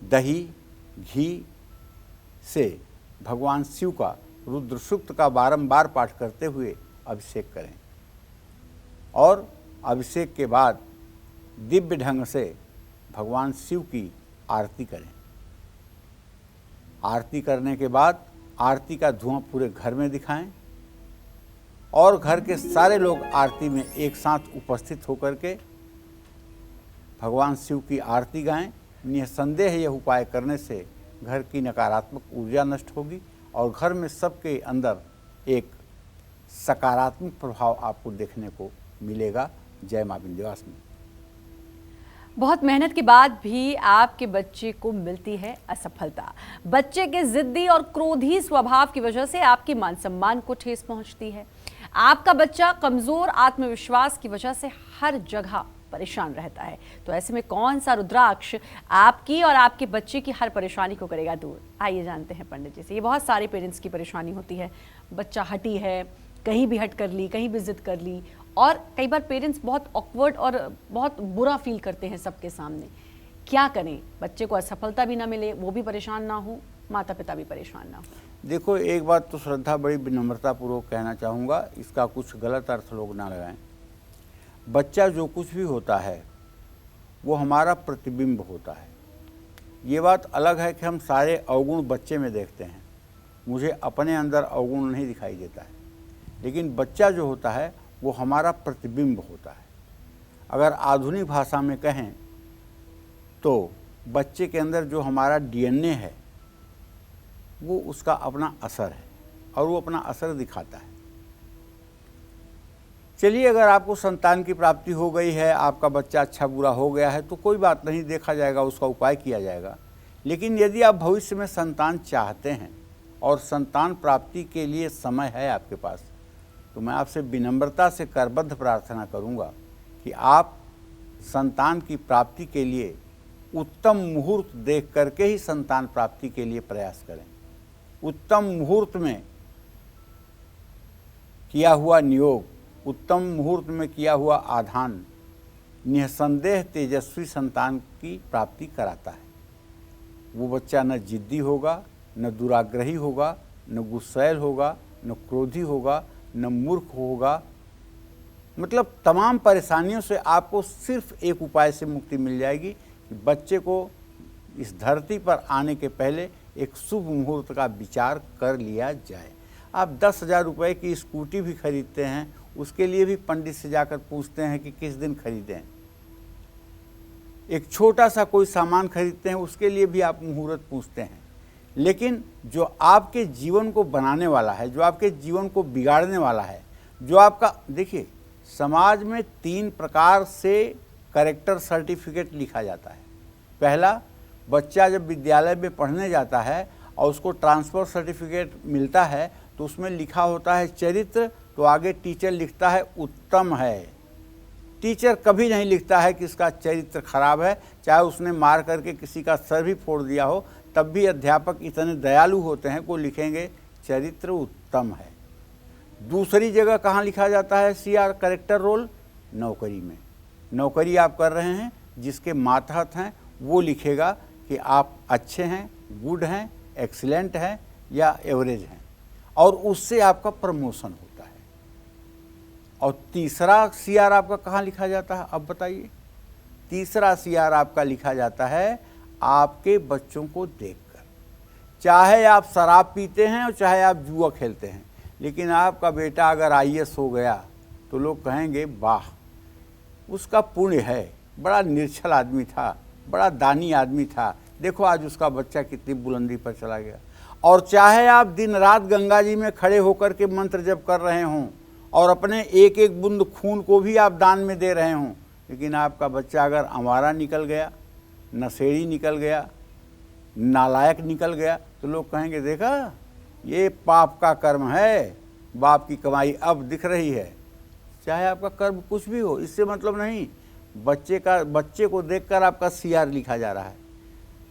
दही, घी से भगवान शिव का रुद्र सूक्त का बारंबार पाठ करते हुए अभिषेक करें और अभिषेक के बाद दिव्य ढंग से भगवान शिव की आरती करें। आरती करने के बाद आरती का धुआं पूरे घर में दिखाएं और घर के सारे लोग आरती में एक साथ उपस्थित होकर के भगवान शिव की आरती गाएं। निसंदेह यह उपाय करने से घर की नकारात्मक ऊर्जा नष्ट होगी और घर में सबके अंदर एक सकारात्मक प्रभाव आपको देखने को मिलेगा। जय मां विंध्यवासिनी। बहुत मेहनत के बाद भी आपके बच्चे को मिलती है असफलता। बच्चे के जिद्दी और क्रोधी स्वभाव की वजह से आपके मान सम्मान को ठेस पहुंचती है। आपका बच्चा कमजोर आत्मविश्वास की वजह से हर जगह परेशान रहता है। तो ऐसे में कौन सा रुद्राक्ष आपकी और आपके बच्चे की हर परेशानी को करेगा दूर, आइए जानते हैं पंडित जी से। ये बहुत सारे पेरेंट्स की परेशानी होती है। बच्चा हटी है, कहीं भी हट कर ली, कहीं भी जिद कर ली, और कई बार पेरेंट्स बहुत ऑकवर्ड और बहुत बुरा फील करते हैं सबके सामने। क्या करें, बच्चे को असफलता भी ना मिले, वो भी परेशान ना हो, माता पिता भी परेशान ना हो। देखो, एक बात तो श्रद्धा बड़ी विनम्रतापूर्वक कहना चाहूँगा, इसका कुछ गलत अर्थ लोग ना लगाएं। बच्चा जो कुछ भी होता है वो हमारा प्रतिबिंब होता है। ये बात अलग है कि हम सारे अवगुण बच्चे में देखते हैं, मुझे अपने अंदर अवगुण नहीं दिखाई देता है, लेकिन बच्चा जो होता है वो हमारा प्रतिबिंब होता है। अगर आधुनिक भाषा में कहें तो बच्चे के अंदर जो हमारा डीएनए है वो उसका अपना असर है और वो अपना असर दिखाता है। चलिए, अगर आपको संतान की प्राप्ति हो गई है, आपका बच्चा अच्छा बुरा हो गया है तो कोई बात नहीं, देखा जाएगा, उसका उपाय किया जाएगा। लेकिन यदि आप भविष्य में संतान चाहते हैं और संतान प्राप्ति के लिए समय है आपके पास, तो मैं आपसे विनम्रता से करबद्ध प्रार्थना करूंगा कि आप संतान की प्राप्ति के लिए उत्तम मुहूर्त देख करके ही संतान प्राप्ति के लिए प्रयास करें। उत्तम मुहूर्त में किया हुआ नियोग, उत्तम मुहूर्त में किया हुआ आधान निसंदेह तेजस्वी संतान की प्राप्ति कराता है। वो बच्चा न जिद्दी होगा, न दुराग्रही होगा, न गुस्सैल होगा, न क्रोधी होगा, न मूर्ख होगा। मतलब तमाम परेशानियों से आपको सिर्फ एक उपाय से मुक्ति मिल जाएगी कि बच्चे को इस धरती पर आने के पहले एक शुभ मुहूर्त का विचार कर लिया जाए। आप 10,000 रुपये की स्कूटी भी खरीदते हैं, उसके लिए भी पंडित से जाकर पूछते हैं कि किस दिन खरीदें। एक छोटा सा कोई सामान खरीदते हैं, उसके लिए भी आप मुहूर्त पूछते हैं। लेकिन जो आपके जीवन को बनाने वाला है, जो आपके जीवन को बिगाड़ने वाला है, जो आपका, देखिए समाज में 3 प्रकार से कैरेक्टर सर्टिफिकेट लिखा जाता है। पहला, बच्चा जब विद्यालय में पढ़ने जाता है और उसको ट्रांसफ़र सर्टिफिकेट मिलता है तो उसमें लिखा होता है चरित्र, तो आगे टीचर लिखता है उत्तम है। टीचर कभी नहीं लिखता है कि इसका चरित्र खराब है, चाहे उसने मार करके किसी का सर भी फोड़ दिया हो, तब भी अध्यापक इतने दयालु होते हैं को लिखेंगे चरित्र उत्तम है। दूसरी जगह कहाँ लिखा जाता है CR कैरेक्टर रोल? नौकरी में। नौकरी आप कर रहे हैं, जिसके मातहत हैं वो लिखेगा कि आप अच्छे हैं, गुड हैं, एक्सीलेंट हैं या एवरेज हैं, और उससे आपका प्रमोशन होता है। और तीसरा CR आपका कहाँ लिखा जाता है? अब बताइए। तीसरा CR आपका लिखा जाता है आपके बच्चों को देखकर। चाहे आप शराब पीते हैं और चाहे आप जुआ खेलते हैं, लेकिन आपका बेटा अगर IAS हो गया तो लोग कहेंगे वाह, उसका पुण्य है, बड़ा निर्छल आदमी था, बड़ा दानी आदमी था, देखो आज उसका बच्चा कितनी बुलंदी पर चला गया। और चाहे आप दिन रात गंगा जी में खड़े होकर के मंत्र जप कर रहे हों और अपने एक एक बूंद खून को भी आप दान में दे रहे हों, लेकिन आपका बच्चा अगर आवारा निकल गया, नशेड़ी निकल गया, नालायक निकल गया, तो लोग कहेंगे देखा ये पाप का कर्म है, बाप की कमाई अब दिख रही है। चाहे आपका कर्म कुछ भी हो, इससे मतलब नहीं, बच्चे को देखकर आपका CR लिखा जा रहा है।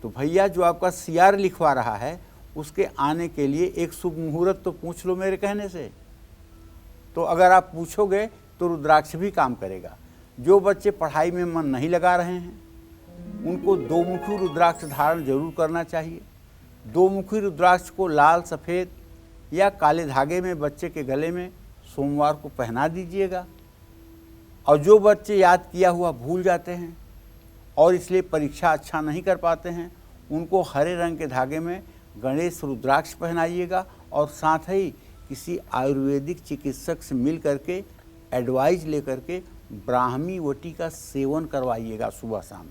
तो भैया जो आपका CR लिखवा रहा है उसके आने के लिए एक शुभ मुहूर्त तो पूछ लो मेरे कहने से। तो अगर आप पूछोगे तो रुद्राक्ष भी काम करेगा। जो बच्चे पढ़ाई में मन नहीं लगा रहे हैं उनको 2 मुखी रुद्राक्ष धारण जरूर करना चाहिए। 2 मुखी रुद्राक्ष को लाल, सफ़ेद या काले धागे में बच्चे के गले में सोमवार को पहना दीजिएगा। और जो बच्चे याद किया हुआ भूल जाते हैं और इसलिए परीक्षा अच्छा नहीं कर पाते हैं, उनको हरे रंग के धागे में गणेश रुद्राक्ष पहनाइएगा और साथ ही किसी आयुर्वेदिक चिकित्सक से मिल करके एडवाइस लेकर के ब्राह्मी वटी का सेवन करवाइएगा सुबह शाम।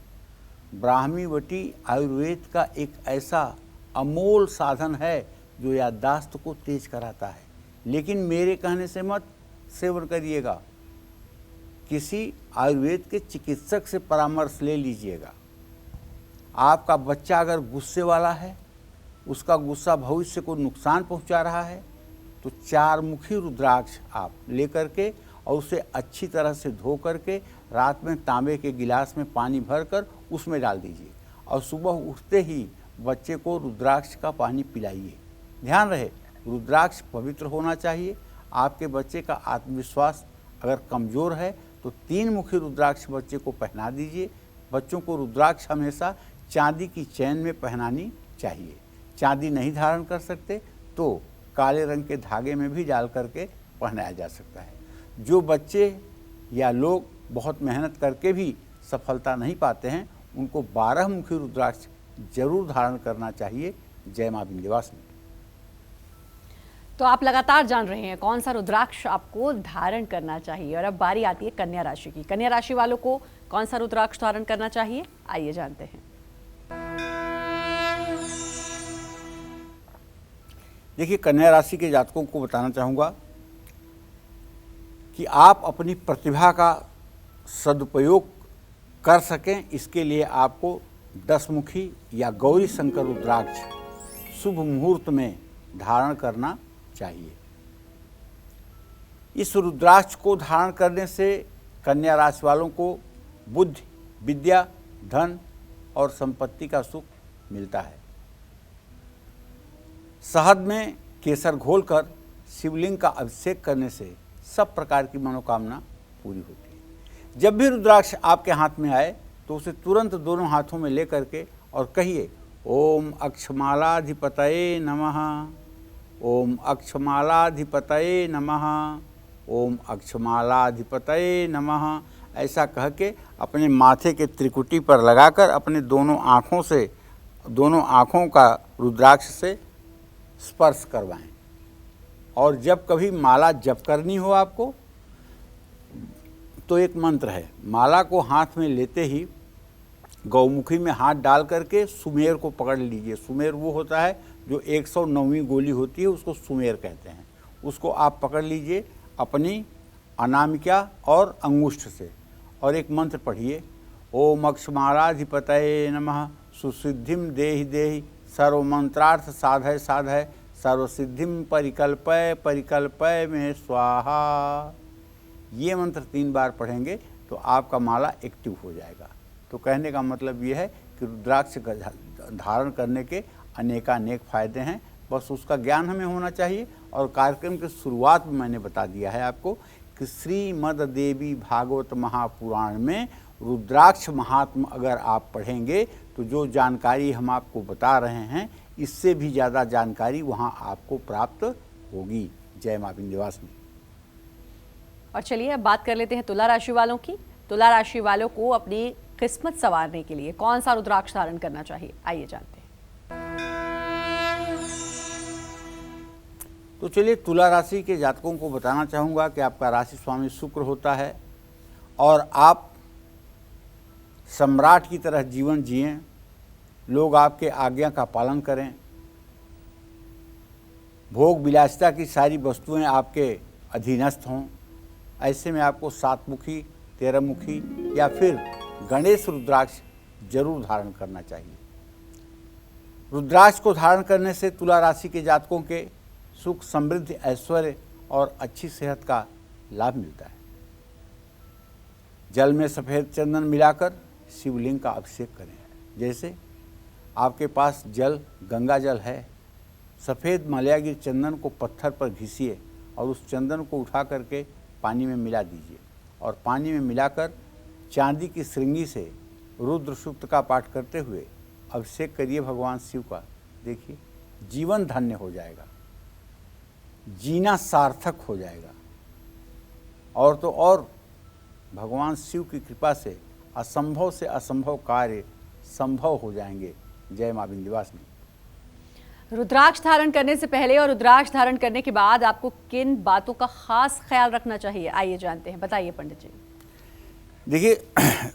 ब्राह्मी वटी आयुर्वेद का एक ऐसा अमोल साधन है जो याददाश्त को तेज कराता है, लेकिन मेरे कहने से मत सेवन करिएगा, किसी आयुर्वेद के चिकित्सक से परामर्श ले लीजिएगा। आपका बच्चा अगर गुस्से वाला है, उसका गुस्सा भविष्य को नुकसान पहुंचा रहा है, तो 4 मुखी रुद्राक्ष आप लेकर के और उसे अच्छी तरह से धो करके रात में तांबे के गिलास में पानी भरकर उसमें डाल दीजिए और सुबह उठते ही बच्चे को रुद्राक्ष का पानी पिलाइए। ध्यान रहे, रुद्राक्ष पवित्र होना चाहिए। आपके बच्चे का आत्मविश्वास अगर कमज़ोर है तो 3 मुखी रुद्राक्ष बच्चे को पहना दीजिए। बच्चों को रुद्राक्ष हमेशा चांदी की चैन में पहनानी चाहिए। चांदी नहीं धारण कर सकते तो काले रंग के धागे में भी डाल करके पहनाया जा सकता है। जो बच्चे या लोग बहुत मेहनत करके भी सफलता नहीं पाते हैं, उनको 12 मुखी रुद्राक्ष जरूर धारण करना चाहिए। जय मां विंध्यवासिनी। तो आप लगातार जान रहे हैं कौन सा रुद्राक्ष आपको धारण करना चाहिए, और अब बारी आती है कन्या राशि की। कन्या राशि वालों को कौन सा रुद्राक्ष धारण करना चाहिए, आइए जानते हैं। देखिए, कन्या राशि के जातकों को बताना चाहूँगा कि आप अपनी प्रतिभा का सदुपयोग कर सकें, इसके लिए आपको 10 मुखी या गौरी शंकर रुद्राक्ष शुभ मुहूर्त में धारण करना चाहिए। इस रुद्राक्ष को धारण करने से कन्या राशि वालों को बुद्धि, विद्या, धन और संपत्ति का सुख मिलता है। शहद में केसर घोलकर शिवलिंग का अभिषेक करने से सब प्रकार की मनोकामना पूरी होती है। जब भी रुद्राक्ष आपके हाथ में आए तो उसे तुरंत दोनों हाथों में ले करके और कहिए, ओम अक्षमालाधिपतये नमः, ओम अक्षमालाधिपतये नमः, ओम अक्षमालाधिपतये नमः। ऐसा कह के अपने माथे के त्रिकुटी पर लगाकर अपने दोनों आँखों का रुद्राक्ष से स्पर्श करवाएं। और जब कभी माला जप करनी हो आपको, तो एक मंत्र है, माला को हाथ में लेते ही गौमुखी में हाथ डाल करके सुमेर को पकड़ लीजिए। सुमेर वो होता है जो 109वीं गोली होती है, उसको सुमेर कहते हैं। उसको आप पकड़ लीजिए अपनी अनामिका और अंगुष्ठ से और एक मंत्र पढ़िए, ओम अक्षमालाधिपतये नमः, सुसिद्धिम देहि देहि, सर्वमंत्रार्थ साधय साधय, सर्वसिद्धिम परिकल्पय परिकल्पय में स्वाहा। ये मंत्र 3 बार पढ़ेंगे। तो आपका माला एक्टिव हो जाएगा। तो कहने का मतलब ये है कि रुद्राक्ष धारण करने के अनेकानेक फायदे हैं, बस उसका ज्ञान हमें होना चाहिए। और कार्यक्रम की शुरुआत में मैंने बता दिया है आपको कि श्रीमद देवी भागवत महापुराण में रुद्राक्ष महात्म अगर आप पढ़ेंगे तो जो जानकारी हम आपको बता रहे हैं इससे भी ज़्यादा जानकारी वहाँ आपको प्राप्त होगी। जय मां विंध्यवासिनी। और चलिए अब बात कर लेते हैं तुला राशि वालों की। तुला राशि वालों को अपनी किस्मत संवारने के लिए कौन सा रुद्राक्ष धारण करना चाहिए, आइए जानते हैं। तो चलिए तुला राशि के जातकों को बताना चाहूँगा कि आपका राशि स्वामी शुक्र होता है और आप सम्राट की तरह जीवन जिएं, लोग आपके आज्ञा का पालन करें, भोग विलासिता की सारी वस्तुएं आपके अधीनस्थ हों। ऐसे में आपको 7 मुखी 13 मुखी या फिर गणेश रुद्राक्ष जरूर धारण करना चाहिए। रुद्राक्ष को धारण करने से तुला राशि के जातकों के सुख समृद्धि ऐश्वर्य और अच्छी सेहत का लाभ मिलता है। जल में सफ़ेद चंदन मिलाकर शिवलिंग का अभिषेक करें। जैसे आपके पास जल गंगा जल है, सफ़ेद मलयागिर चंदन को पत्थर पर घिसिए और उस चंदन को उठा करके पानी में मिला दीजिए और पानी में मिलाकर चांदी की श्रृंगी से रुद्र सूक्त का पाठ करते हुए अभिषेक करिए भगवान शिव का। देखिए जीवन धन्य हो जाएगा, जीना सार्थक हो जाएगा और तो और भगवान शिव की कृपा से असंभव से असंभव कार्य संभव हो जाएंगे। जय मां विंध्यवासिनी। रुद्राक्ष धारण करने से पहले और रुद्राक्ष धारण करने के बाद आपको किन बातों का खास ख्याल रखना चाहिए, आइए जानते हैं, बताइए पंडित जी। देखिए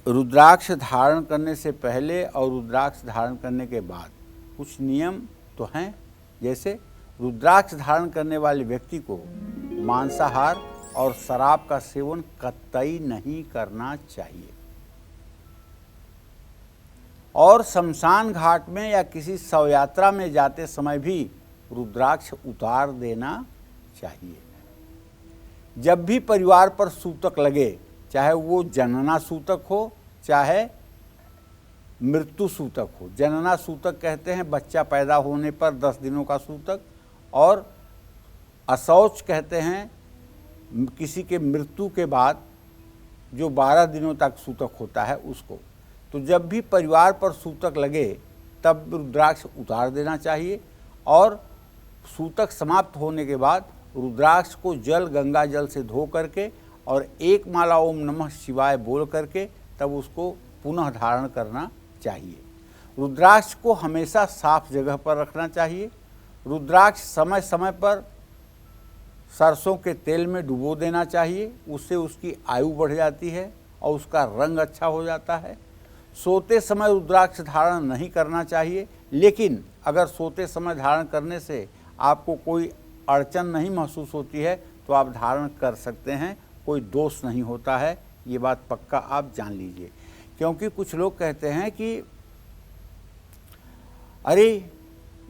रुद्राक्ष धारण करने से पहले और रुद्राक्ष धारण करने के बाद कुछ नियम तो हैं। जैसे रुद्राक्ष धारण करने वाले व्यक्ति को मांसाहार और शराब का सेवन कतई नहीं करना चाहिए और शमशान घाट में या किसी शव यात्रा में जाते समय भी रुद्राक्ष उतार देना चाहिए। जब भी परिवार पर सूतक लगे, चाहे वो जनना सूतक हो चाहे मृत्यु सूतक हो। जनना सूतक कहते हैं बच्चा पैदा होने पर 10 दिनों का सूतक, और अशौच कहते हैं किसी के मृत्यु के बाद जो 12 दिनों तक सूतक होता है उसको। तो जब भी परिवार पर सूतक लगे तब रुद्राक्ष उतार देना चाहिए और सूतक समाप्त होने के बाद रुद्राक्ष को जल गंगा जल से धो करके और 1 माला ओम नमः शिवाय बोल करके तब उसको पुनः धारण करना चाहिए। रुद्राक्ष को हमेशा साफ जगह पर रखना चाहिए। रुद्राक्ष समय समय पर सरसों के तेल में डुबो देना चाहिए, उससे उसकी आयु बढ़ जाती है और उसका रंग अच्छा हो जाता है। सोते समय रुद्राक्ष धारण नहीं करना चाहिए, लेकिन अगर सोते समय धारण करने से आपको कोई अड़चन नहीं महसूस होती है तो आप धारण कर सकते हैं, कोई दोष नहीं होता है। ये बात पक्का आप जान लीजिए। क्योंकि कुछ लोग कहते हैं कि अरे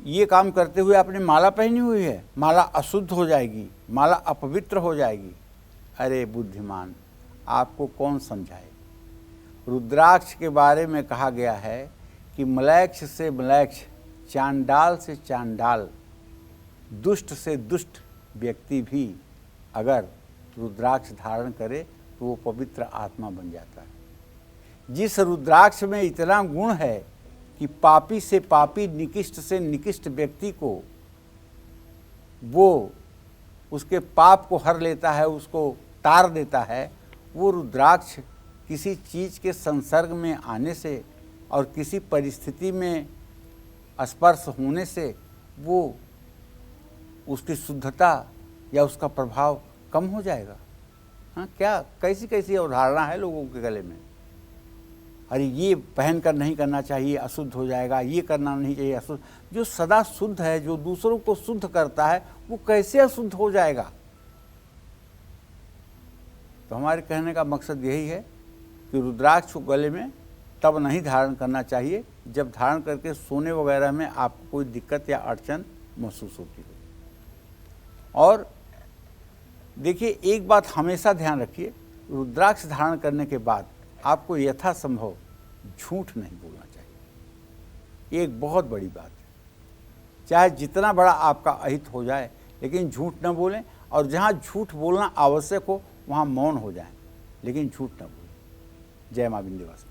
ये काम करते हुए आपने माला पहनी हुई है, माला अशुद्ध हो जाएगी, माला अपवित्र हो जाएगी। अरे बुद्धिमान, आपको कौन समझाए। रुद्राक्ष के बारे में कहा गया है कि मलैक्ष से मलैक्ष, चांडाल से चांडाल, दुष्ट से दुष्ट व्यक्ति भी अगर रुद्राक्ष धारण करे तो वो पवित्र आत्मा बन जाता है। जिस रुद्राक्ष में इतना गुण है कि पापी से पापी, निकृष्ट से निकृष्ट व्यक्ति को वो उसके पाप को हर लेता है, उसको तार देता है, वो रुद्राक्ष किसी चीज़ के संसर्ग में आने से और किसी परिस्थिति में स्पर्श होने से वो उसकी शुद्धता या उसका प्रभाव कम हो जाएगा। हाँ, क्या कैसी कैसी अवधारणा है लोगों के गले में। अरे ये पहन कर नहीं करना चाहिए, अशुद्ध हो जाएगा, ये करना नहीं चाहिए, अशुद्ध। जो सदा शुद्ध है, जो दूसरों को शुद्ध करता है, वो कैसे अशुद्ध हो जाएगा। तो हमारे कहने का मकसद यही है कि रुद्राक्ष को गले में तब नहीं धारण करना चाहिए जब धारण करके सोने वगैरह में आपको कोई दिक्कत या अड़चन महसूस होती हो। और देखिए एक बात हमेशा ध्यान रखिए, रुद्राक्ष धारण करने के बाद आपको यथासंभव झूठ नहीं बोलना चाहिए। ये एक बहुत बड़ी बात है। चाहे जितना बड़ा आपका अहित हो जाए, लेकिन झूठ न बोलें, और जहाँ झूठ बोलना आवश्यक हो वहाँ मौन हो जाएं, लेकिन झूठ न बोलें। जय मां विंध्यवासिनी।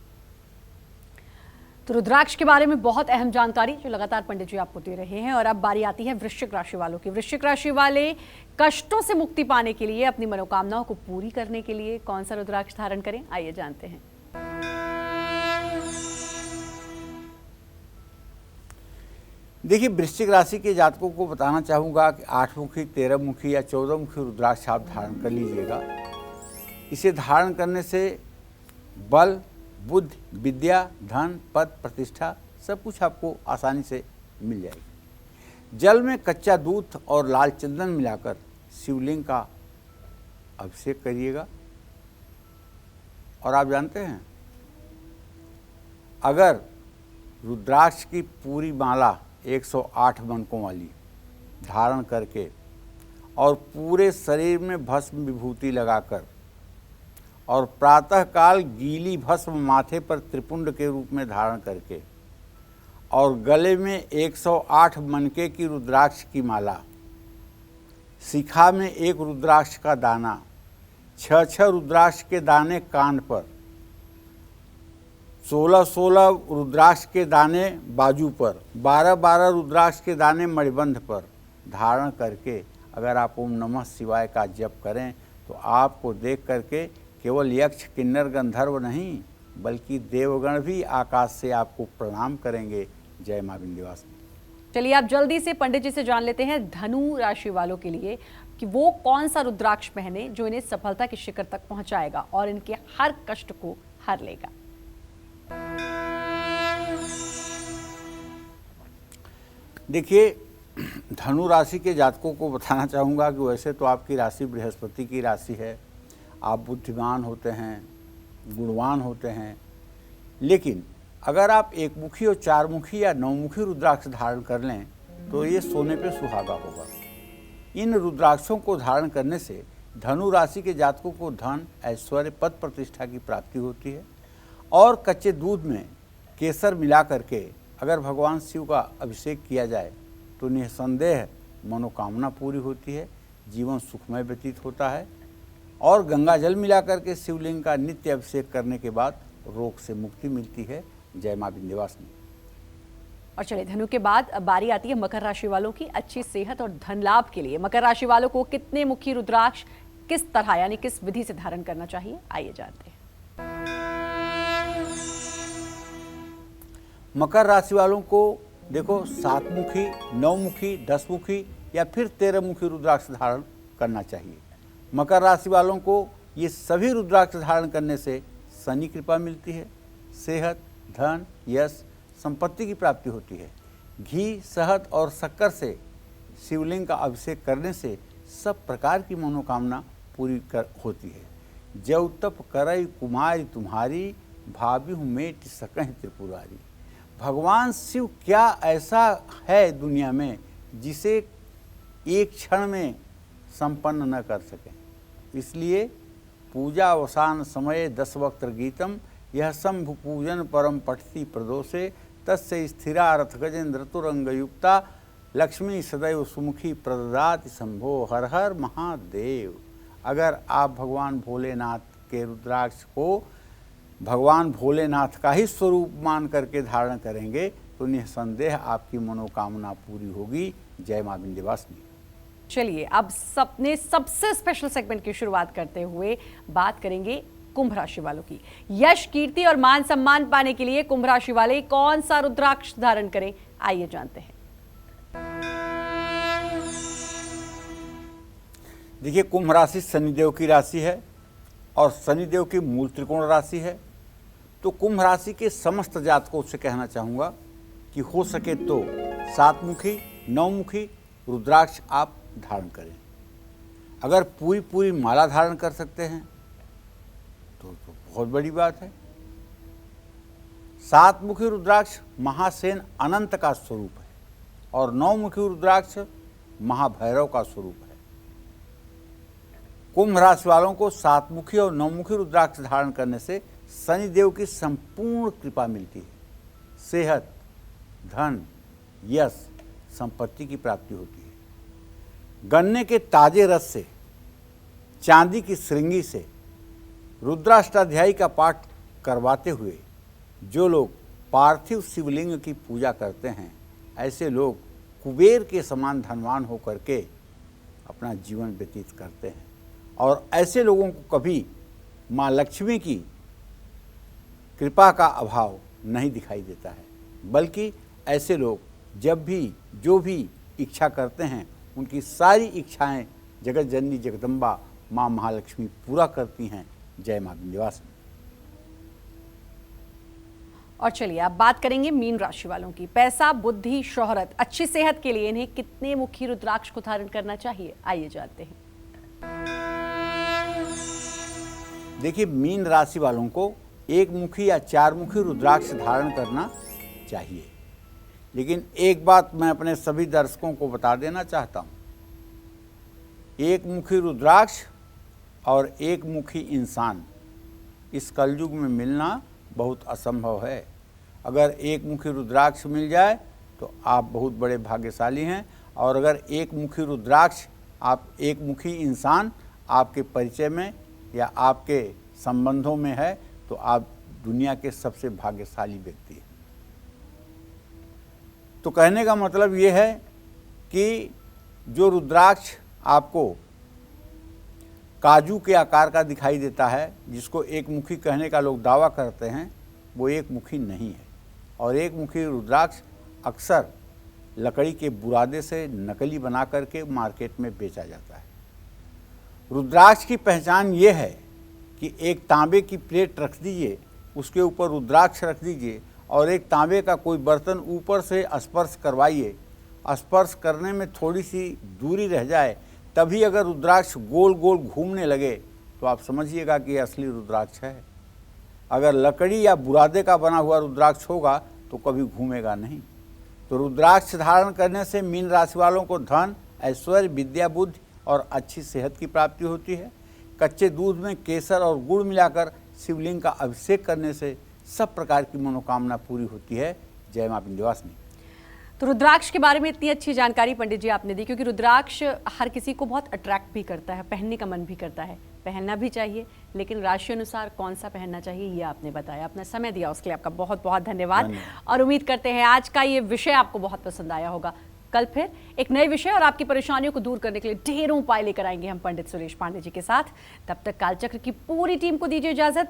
तो रुद्राक्ष के बारे में बहुत अहम जानकारी जो लगातार पंडित जी आपको दे रहे हैं। और अब बारी आती है वृश्चिक राशि वालों की। वृश्चिक राशि वाले कष्टों से मुक्ति पाने के लिए, अपनी मनोकामनाओं को पूरी करने के लिए कौन सा रुद्राक्ष धारण करें, आइए जानते हैं। देखिए, वृश्चिक राशि के जातकों को बताना चाहूँगा कि 8 मुखी, 13 मुखी या 14 मुखी रुद्राक्ष आप धारण कर लीजिएगा। इसे धारण करने से बल, बुद्धि, विद्या, धन, पद, प्रतिष्ठा सब कुछ आपको आसानी से मिल जाएगी। जल में कच्चा दूध और लाल चंदन मिलाकर शिवलिंग का अभिषेक करिएगा। और आप जानते हैं, अगर रुद्राक्ष की पूरी माला 108 मनकों वाली धारण करके और पूरे शरीर में भस्म विभूति लगाकर और प्रातःकाल गीली भस्म माथे पर त्रिपुंड के रूप में धारण करके और गले में 108 मनके की रुद्राक्ष की माला, शिखा में 1 रुद्राक्ष का दाना, 6 रुद्राक्ष के दाने कान पर, 16 रुद्राक्ष के दाने बाजू पर, 12 रुद्राक्ष के दाने मणिबंध पर धारण करके अगर आप ओम नमः शिवाय का जप करें तो आपको देख करके केवल यक्ष, किन्नर, गंधर्व नहीं बल्कि देवगण भी आकाश से आपको प्रणाम करेंगे। जय मां विंध्यवासिनी। चलिए आप जल्दी से पंडित जी से जान लेते हैं धनु राशि वालों के लिए कि वो कौन सा रुद्राक्ष पहने जो इन्हें सफलता के शिखर तक पहुंचाएगा और इनके हर कष्ट को हर लेगा। देखिए, धनु राशि के जातकों को बताना चाहूँगा कि वैसे तो आपकी राशि बृहस्पति की राशि है, आप बुद्धिमान होते हैं, गुणवान होते हैं, लेकिन अगर आप 1 मुखी और 4 मुखी या 9 मुखी रुद्राक्ष धारण कर लें तो ये सोने पे सुहागा होगा। इन रुद्राक्षों को धारण करने से धनु राशि के जातकों को धन, ऐश्वर्य, पद, प्रतिष्ठा की प्राप्ति होती है। और कच्चे दूध में केसर मिला करके अगर भगवान शिव का अभिषेक किया जाए तो निसंदेह मनोकामना पूरी होती है, जीवन सुखमय व्यतीत होता है। और गंगा जल मिला करके शिवलिंग का नित्य अभिषेक करने के बाद रोग से मुक्ति मिलती है। जय मां विंध्यवासिनी। और चलिए धनु के बाद बारी आती है मकर राशि वालों की। अच्छी सेहत और धन लाभ के लिए मकर राशि वालों को कितने मुखी रुद्राक्ष किस तरह यानी किस विधि से धारण करना चाहिए, आइए जानते हैं। मकर राशि वालों को देखो 7 मुखी, 9 मुखी, 10 मुखी या फिर 13 मुखी रुद्राक्ष धारण करना चाहिए। मकर राशि वालों को ये सभी रुद्राक्ष धारण करने से शनि कृपा मिलती है, सेहत, धन, यश, संपत्ति की प्राप्ति होती है। घी, शहद और शक्कर से शिवलिंग का अभिषेक करने से सब प्रकार की मनोकामना पूरी होती है। जौ तप करई कुमारी तुम्हारी, भाभी हूँ मेट सकहीं त्रिपुरारी। भगवान शिव क्या ऐसा है दुनिया में जिसे एक क्षण में संपन्न न कर सकें। इसलिए पूजा अवसान समय 10 वक्त्र गीतम, यह शंभु पूजन परम पठती प्रदोषे, तस्य स्थिरा रथ गजेंद्र तुरंगयुक्ता, लक्ष्मी सदैव सुमुखी प्रददाति शंभो, हर हर महादेव। अगर आप भगवान भोलेनाथ के रुद्राक्ष को भगवान भोलेनाथ का ही स्वरूप मान करके धारण करेंगे तो निसंदेह आपकी मनोकामना पूरी होगी। जय मां विंध्यवासिनी। चलिए अब सबसे स्पेशल सेगमेंट की शुरुआत करते हुए बात करेंगे कुंभ राशि वालों की। यश, कीर्ति और मान सम्मान पाने के लिए कुंभ राशि वाले कौन सा रुद्राक्ष धारण करें, आइए जानते हैं। देखिए, कुंभ राशि शनिदेव की राशि है और शनिदेव की मूल त्रिकोण राशि है। तो कुंभ राशि के समस्त जातकों से कहना चाहूँगा कि हो सके तो 7 मुखी, 9 मुखी रुद्राक्ष आप धारण करें। अगर पूरी माला धारण कर सकते हैं तो बहुत बड़ी बात है। 7 मुखी रुद्राक्ष महासेन अनंत का स्वरूप है और 9 मुखी रुद्राक्ष महाभैरव का स्वरूप है। कुंभ राशि वालों को 7 मुखी और 9 मुखी रुद्राक्ष धारण करने से शनिदेव की संपूर्ण कृपा मिलती है। सेहत, धन, यश, संपत्ति की प्राप्ति होती है। गन्ने के ताजे रस से, चांदी की श्रृंगी से रुद्राष्टाध्यायी का पाठ करवाते हुए जो लोग पार्थिव शिवलिंग की पूजा करते हैं, ऐसे लोग कुबेर के समान धनवान होकर के अपना जीवन व्यतीत करते हैं। और ऐसे लोगों को कभी माँ लक्ष्मी की कृपा का अभाव नहीं दिखाई देता है, बल्कि ऐसे लोग जब भी जो भी इच्छा करते हैं उनकी सारी इच्छाएं जगत जननी जगदम्बा माँ महालक्ष्मी पूरा करती हैं। जय माँ विंध्यवासिनी। और चलिए अब बात करेंगे मीन राशि वालों की। पैसा, बुद्धि, शोहरत, अच्छी सेहत के लिए इन्हें कितने मुखी रुद्राक्ष को धारण करना चाहिए, आइए जानते हैं। देखिए, मीन राशि वालों को 1 मुखी या 4 मुखी रुद्राक्ष धारण करना चाहिए। लेकिन एक बात मैं अपने सभी दर्शकों को बता देना चाहता हूँ, 1 मुखी रुद्राक्ष और 1 मुखी इंसान इस कलयुग में मिलना बहुत असंभव है। अगर 1 मुखी रुद्राक्ष मिल जाए तो आप बहुत बड़े भाग्यशाली हैं, और अगर 1 मुखी रुद्राक्ष आप 1 मुखी इंसान आपके परिचय में या आपके संबंधों में है तो आप दुनिया के सबसे भाग्यशाली व्यक्ति हैं। तो कहने का मतलब ये है कि जो रुद्राक्ष आपको काजू के आकार का दिखाई देता है, जिसको 1 मुखी कहने का लोग दावा करते हैं, वो 1 मुखी नहीं है। और 1 मुखी रुद्राक्ष अक्सर लकड़ी के बुरादे से नकली बना करके मार्केट में बेचा जाता है। रुद्राक्ष की पहचान ये है कि एक तांबे की प्लेट रख दीजिए, उसके ऊपर रुद्राक्ष रख दीजिए और एक तांबे का कोई बर्तन ऊपर से स्पर्श करवाइए। स्पर्श करने में थोड़ी सी दूरी रह जाए, तभी अगर रुद्राक्ष गोल गोल घूमने लगे तो आप समझिएगा कि ये असली रुद्राक्ष है। अगर लकड़ी या बुरादे का बना हुआ रुद्राक्ष होगा तो कभी घूमेगा नहीं। तो रुद्राक्ष धारण करने से मीन राशि वालों को धन, ऐश्वर्य, विद्या, बुद्धि और अच्छी सेहत की प्राप्ति होती है। कच्चे दूध में केसर और गुड़ मिलाकर शिवलिंग का अभिषेक करने से सब प्रकार की मनोकामना पूरी होती है। जय मां विंध्यवासिनी। तो रुद्राक्ष के बारे में इतनी अच्छी जानकारी पंडित जी आपने दी, क्योंकि रुद्राक्ष हर किसी को बहुत अट्रैक्ट भी करता है, पहनने का मन भी करता है, पहनना भी चाहिए, लेकिन राशि अनुसार कौन सा पहनना चाहिए ये आपने बताया। अपना समय दिया उसके लिए आपका बहुत बहुत धन्यवाद। और उम्मीद करते हैं आज का ये विषय आपको बहुत पसंद आया होगा। कल फिर एक नए विषय और आपकी परेशानियों को दूर करने के लिए ढेरों उपाय लेकर आएंगे हम पंडित सुरेश पांडे जी के साथ। तब तक कालचक्र की पूरी टीम को दीजिए इजाजत।